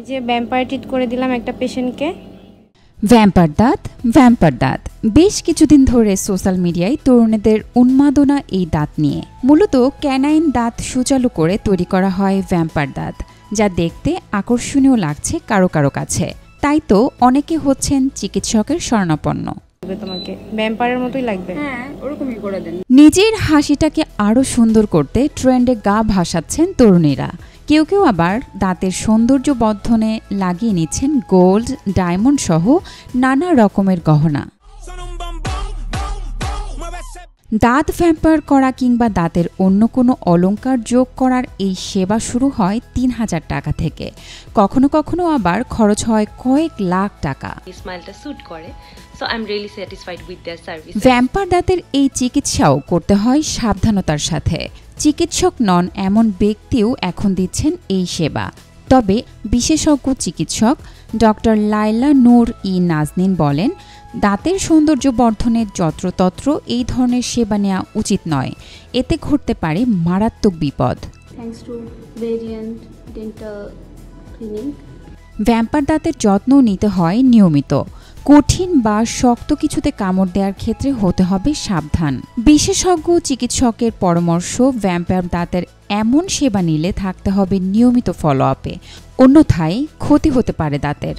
এই যে vampire treat করে দিলাম একটা পেশেন্টকে। ভ্যাম্পার দাঁত বেশ কিছুদিন ধরে সোশ্যাল মিডিয়ায় তরুণীদের উন্মাদনা এই দাঁত নিয়ে। মূলত ক্যানাইন দাঁত সুচালু করে তৈরি করা হয় ভ্যাম্পার দাঁত, যা দেখতে আকর্ষণীয় লাগছে কারো কারো কাছে। তাই তো অনেকে হচ্ছেন চিকিৎসকের শরণাপন্ন। তোমাকে ভ্যাম্পায়ারের মতোই লাগবে। হ্যাঁ, ওরকমই করে দেন। নিজের হাসিটাকে আরো সুন্দর করতে ট্রেন্ডে গা ভাসাচ্ছেন তরুণীরা। কেউ কেউ আবার দাঁতের সৌন্দর্য বর্ধনে লাগিয়ে নিচ্ছেন গোল্ড, ডায়মন্ড সহ নানা রকমের গহনা। দাঁত ভ্যাম্পায়ার করা কিংবা দাঁতের অন্য কোনো অলংকার যোগ করার এই সেবা শুরু হয় ৩,০০০ টাকা থেকে। কখনো কখনো আবার খরচ হয় কয়েক লাখ টাকা। ভ্যাম্পায়ার দাঁতের এই চিকিৎসাও করতে হয় সাবধানতার সাথে। চিকিৎসক নন এমন ব্যক্তিও এখন দিচ্ছেন এই সেবা। তবে বিশেষজ্ঞ চিকিৎসক ডক্টর লাইলা নূর নাজনীন বলেন, দাঁতের সৌন্দর্য বর্ধনের যত্রতত্র এই ধরনের সেবা নেওয়া উচিত নয়। এতে ঘটতে পারে মারাত্মক বিপদ। ভ্যাম্পায়ার দাঁতের যত্ন নিতে হয় নিয়মিত। কঠিন বা শক্ত কিছুতে কামড় দেওয়ার ক্ষেত্রে হতে হবে সাবধান। বিশেষজ্ঞ চিকিৎসকের পরামর্শ, ভ্যাম্পায়ার দাঁতের এমন সেবা নিলে থাকতে হবে নিয়মিত ফলো আপে, অন্যথায় ক্ষতি হতে পারে দাঁতের।